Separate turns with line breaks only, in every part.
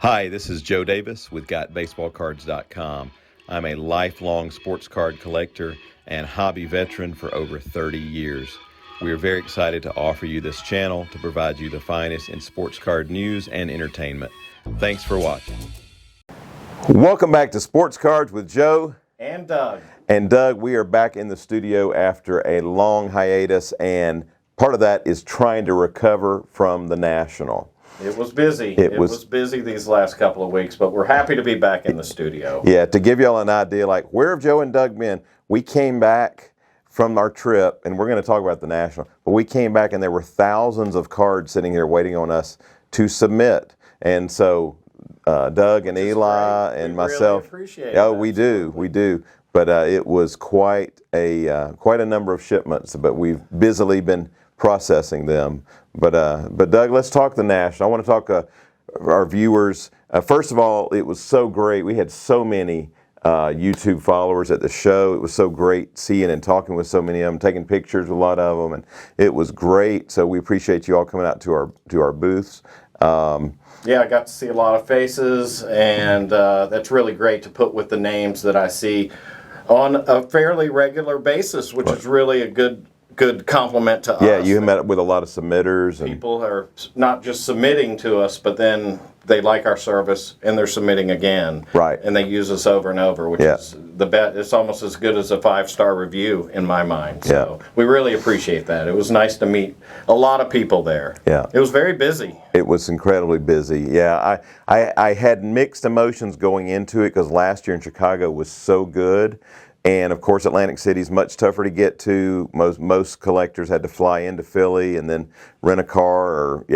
Hi, this is Joe Davis with GotBaseballCards.com. I'm a lifelong sports card collector and hobby veteran for over 30 years. We are very excited to offer you this channel to provide you the finest in sports card news and entertainment. Thanks for watching. Welcome back to Sports Cards with Joe
and Doug.
And Doug, we are back in the studio after a long hiatus, and part of that is trying to recover from the National.
It was busy. It was busy these last couple of weeks, but we're happy to be back in the studio.
Yeah, to give y'all an idea, like, where have Joe and Doug been? We came back from our trip, and we're going to talk about the National, but we came back and there were thousands of cards sitting here waiting on us to submit. And so Doug and Eli and myself,
really appreciate
oh,
that.
we do. But it was quite a number of shipments, but we've busily been processing them. But Doug, let's talk the National. I want to talk our viewers. First of all, it was so great. We had so many YouTube followers at the show. It was so great seeing and talking with so many of them, taking pictures with a lot of them, and it was great. So we appreciate you all coming out to our booths.
Yeah, I got to see a lot of faces, and that's really great to put with the names that I see on a fairly regular basis, which is really a good compliment to us.
Yeah, you met with a lot of submitters. And
people are not just submitting to us, but then they like our service and they're submitting again.
Right.
And they use us over and over, which is the bet. It's almost as good as a 5-star review in my mind. So we really appreciate that. It was nice to meet a lot of people there.
Yeah.
It was very busy.
It was incredibly busy. Yeah, I had mixed emotions going into it because last year in Chicago was so good. And of course, Atlantic City is much tougher to get to. Most collectors had to fly into Philly and then rent a car or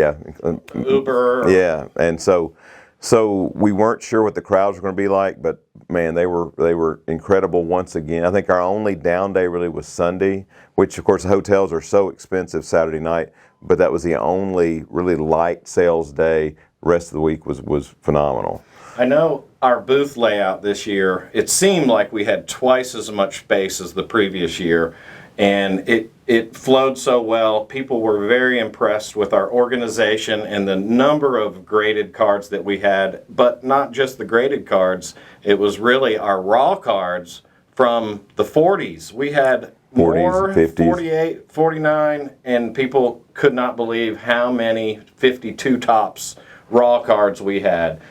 Uber.
Yeah, and so we weren't sure what the crowds were going to be like, but man, they were incredible once again. I think our only down day really was Sunday, which of course the hotels are so expensive Saturday night, but that was the only really light sales day. The rest of the week was phenomenal.
I know our booth layout this year, it seemed like we had twice as much space as the previous year, and it flowed so well. People were very impressed with our organization and the number of graded cards that we had, but not just the graded cards. It was really our raw cards from the 40s. We had
40s,
more,
50s.
48, 49, and people could not believe how many 52 tops raw cards we had.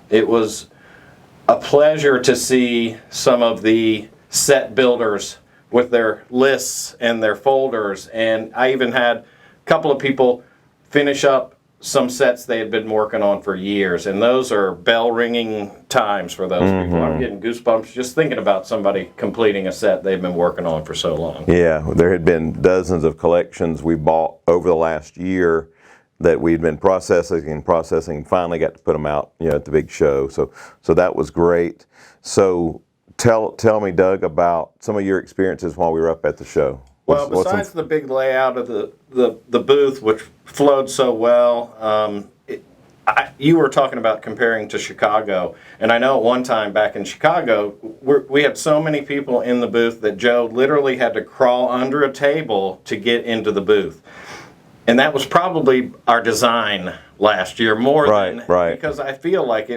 It was a pleasure to see some of the set builders with their lists and their folders, and I even had a couple of people finish up some sets they had been working on for years, and those are bell-ringing times for those people. I'm getting goosebumps just thinking about somebody completing a set they've been working on for so long.
Yeah, there had been dozens of collections we bought over the last year that we'd been processing, finally got to put them out, at the big show. So that was great. So tell me, Doug, about some of your experiences while we were up at the show.
Well, besides the big layout of the booth, which flowed so well, you were talking about comparing to Chicago, and I know at one time back in Chicago, we had so many people in the booth that Joe literally had to crawl under a table to get into the booth. And that was probably our design last year more than because I feel like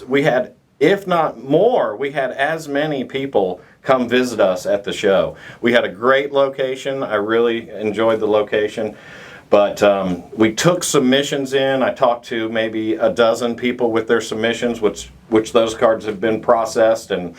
we had, if not more, we had as many people come visit us at the show. We had a great location. I really enjoyed the location. But we took submissions in. I talked to maybe a dozen people with their submissions, which those cards have been processed and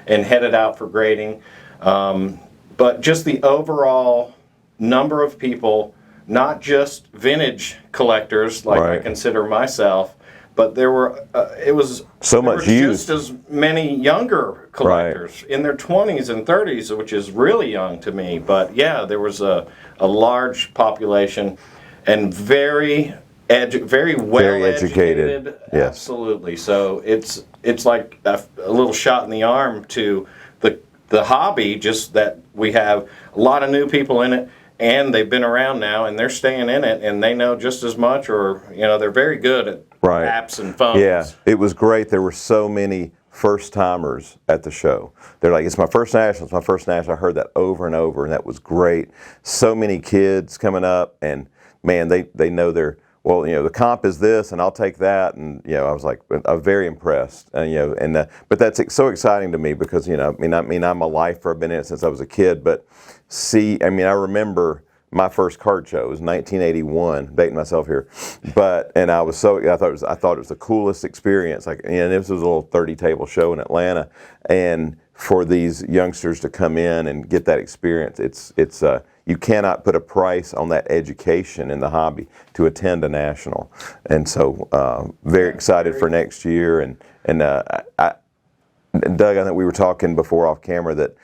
headed out for grading. But just the overall number of people, not just vintage collectors like I consider myself, but there were just as many younger collectors in their 20s and 30s, which is really young to me. But yeah, there was a large population and very well educated.
Yes.
Absolutely. So it's like a little shot in the arm to the hobby, just that we have a lot of new people in it. And they've been around now, and they're staying in it, and they know just as much, or they're very good at apps and phones.
Yeah, it was great. There were so many first-timers at the show. They're like, it's my first national, it's my first national. I heard that over and over, and that was great. So many kids coming up, and man, they know their well, the comp is this, and I'll take that, and I was like, I'm very impressed, and but that's so exciting to me because I'm a lifer, I've been in it since I was a kid, but I remember my first card show. It was 1981, dating myself here, and I thought it was the coolest experience. Like, and this was a little 30-table show in Atlanta, and for these youngsters to come in and get that experience, it's you cannot put a price on that education in the hobby to attend a national, and so very excited for next year. And Doug, I think we were talking before off camera that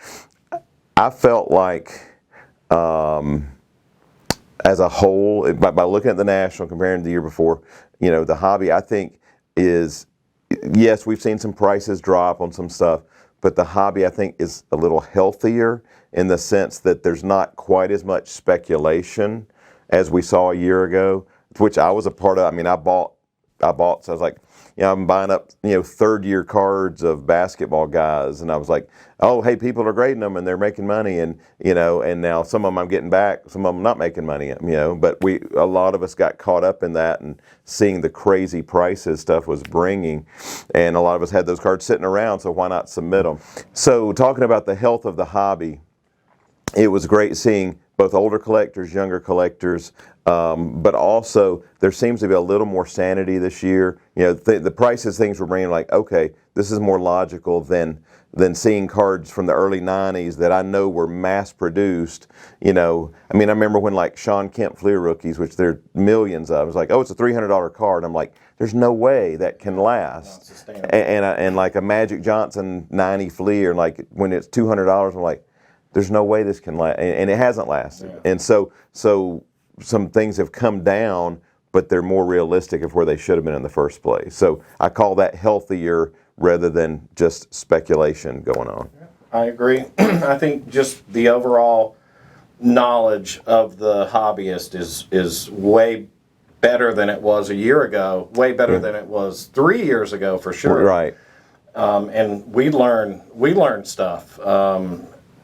I felt like. As a whole, by looking at the national, comparing to the year before, the hobby, I think, is, yes, we've seen some prices drop on some stuff, but the hobby, I think, is a little healthier in the sense that there's not quite as much speculation as we saw a year ago, which I was a part of. I mean, I bought, so I was like, I'm buying up, third-year cards of basketball guys, and I was like, oh, hey, people are grading them, and they're making money, and and now some of them I'm getting back, some of them not making money, but a lot of us got caught up in that and seeing the crazy prices stuff was bringing, and a lot of us had those cards sitting around, so why not submit them? So talking about the health of the hobby, it was great seeing both older collectors, younger collectors, but also there seems to be a little more sanity this year. The prices things were bringing, like, okay, this is more logical than seeing cards from the early 90s that I know were mass produced. I remember when like Sean Kemp Fleer rookies, which there are millions of, I was like, oh, it's a $300 card. I'm like, there's no way that can last. And like a Magic Johnson 90 Fleer, like when it's $200, I'm like, there's no way this can last, and it hasn't lasted. Yeah. And so some things have come down, but they're more realistic of where they should have been in the first place. So I call that healthier rather than just speculation going on.
I agree. I think just the overall knowledge of the hobbyist is way better than it was a year ago, way better than it was 3 years ago for sure.
Right.
And we learn stuff,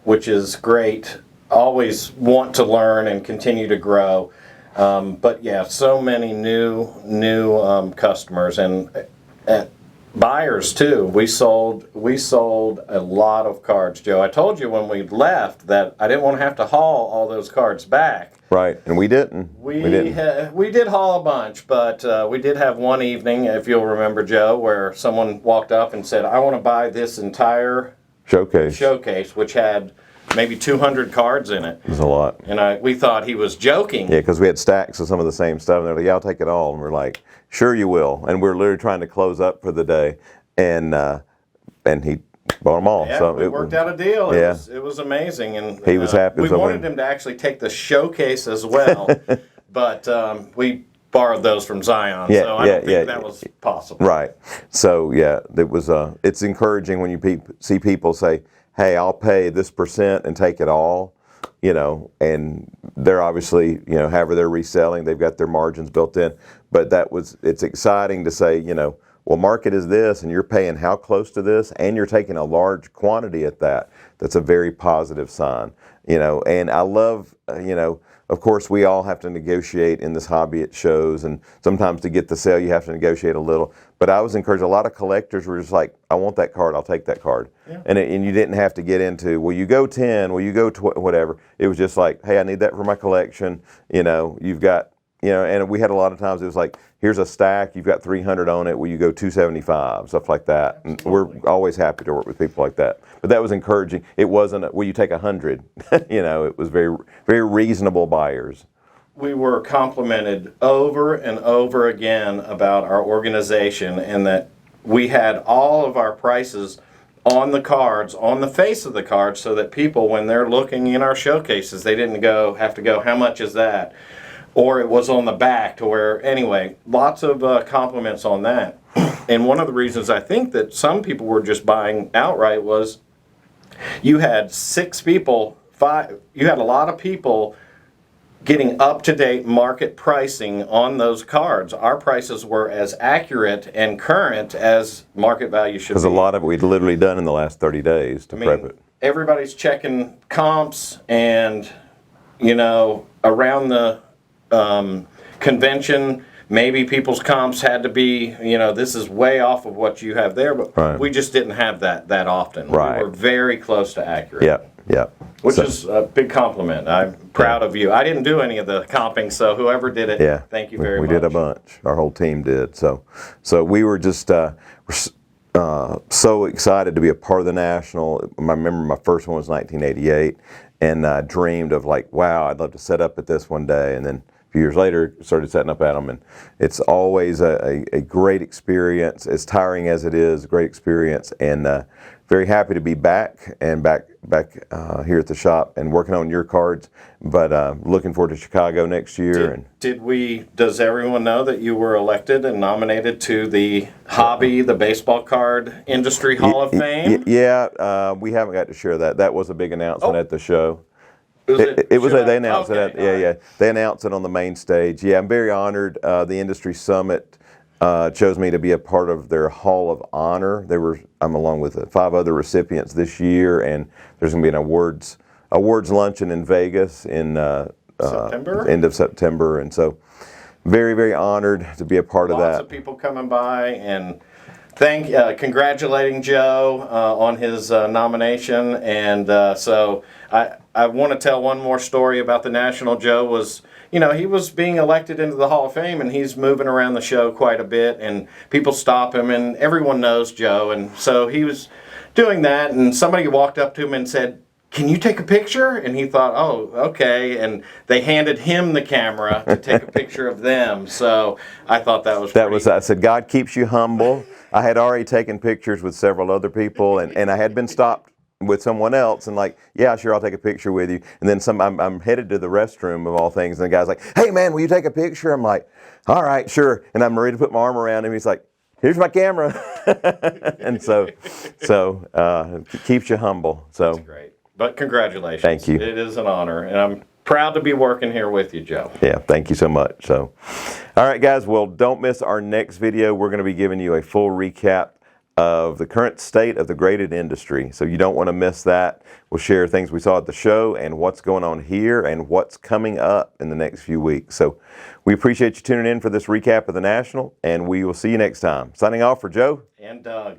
which is great. Always want to learn and continue to grow. But yeah, so many new customers and buyers too. We sold a lot of cards, Joe. I told you when we left that I didn't want to have to haul all those cards back.
Right, and we didn't.
We did haul a bunch, but we did have one evening, if you'll remember, Joe, where someone walked up and said, "I want to buy this entire showcase," which had maybe 200 cards in it.
It was a lot.
And we thought he was joking.
Yeah, because we had stacks of some of the same stuff, and they're like, "Yeah, I'll take it all." And we're like, "Sure you will." And we're literally trying to close up for the day, and he bought them all.
Yeah,
so
it worked out a deal.
Yeah.
It was amazing, and
he was happy.
We wanted him to actually take the showcase as well, but we borrowed those from Zion, so I don't think that was possible.
Right. So yeah, it was. It's encouraging when you see people say, "Hey, I'll pay this % and take it all," and they're obviously, however they're reselling, they've got their margins built in. But it's exciting to say, well, market is this, and you're paying how close to this, and you're taking a large quantity at that. That's a very positive sign, And I love, of course, we all have to negotiate in this hobby at shows, and sometimes to get the sale, you have to negotiate a little. But I was encouraged. A lot of collectors were just like, "I want that card. I'll take that card." Yeah. And you didn't have to get into, "Will you go 10? Will you go whatever?" It was just like, "Hey, I need that for my collection." You've got. And we had a lot of times it was like, "Here's a stack, you've got 300 on it, will you go 275, stuff like that. And we're always happy to work with people like that. But that was encouraging. It wasn't, "Will you take 100? It was very, very reasonable buyers.
We were complimented over and over again about our organization, and that we had all of our prices on the cards, on the face of the cards, so that people, when they're looking in our showcases, they didn't have to go, "How much is that?" Or it was on the back to where, anyway, lots of compliments on that. And one of the reasons I think that some people were just buying outright was you had you had a lot of people getting up-to-date market pricing on those cards. Our prices were as accurate and current as market value should be.
Because a lot of it we'd literally done in the last 30 days to prep it.
Everybody's checking comps and, around the convention, maybe people's comps had to be, this is way off of what you have there, but we just didn't have that often.
Right.
We were very close to accurate.
Yep.
Which is a big compliment. I'm proud of you. I didn't do any of the comping, so whoever did it, thank you very much.
We did a bunch. Our whole team did. So we were just so excited to be a part of the National. I remember my first one was 1988, and I dreamed of like, wow, I'd love to set up at this one day. And then a few years later, started setting up at them, and it's always a great experience. As tiring as it is, a great experience, and very happy to be back here at the shop and working on your cards. But looking forward to Chicago next year.
Does everyone know that you were elected and nominated to the the baseball card industry Hall of Fame?
Yeah, we haven't got to share that. That was a big announcement at the show. They announced it. They announced it on the main stage. Yeah, I'm very honored. The Industry Summit chose me to be a part of their Hall of Honor. I'm along with 5 other recipients this year, and there's going to be an awards luncheon in Vegas in
September?
End of September, and so very, very honored to be a part of that.
Lots of people coming by and congratulating Joe on his nomination, and so I want to tell one more story about the National. Joe was, he was being elected into the Hall of Fame, and he's moving around the show quite a bit, and people stop him, and everyone knows Joe, and so he was doing that, and somebody walked up to him and said, "Can you take a picture?" And he thought, "Oh, okay," and they handed him the camera to take a picture of them, so I thought that was
I said, God keeps you humble. I had already taken pictures with several other people, and I had been stopped with someone else, and like, yeah, sure, I'll take a picture with you. And then I'm headed to the restroom of all things, and the guy's like, "Hey man, will you take a picture?" I'm like, "All right, sure." And I'm ready to put my arm around him. He's like, "Here's my camera." And so keeps you humble. So
that's great. But congratulations.
Thank you.
It is an honor, and I'm proud to be working here with you, Joe.
Yeah, thank you so much. So, all right, guys, well, don't miss our next video. We're going to be giving you a full recap of the current state of the graded industry. So you don't want to miss that. We'll share things we saw at the show and what's going on here and what's coming up in the next few weeks. So we appreciate you tuning in for this recap of the National, and we will see you next time. Signing off for Joe
and Doug.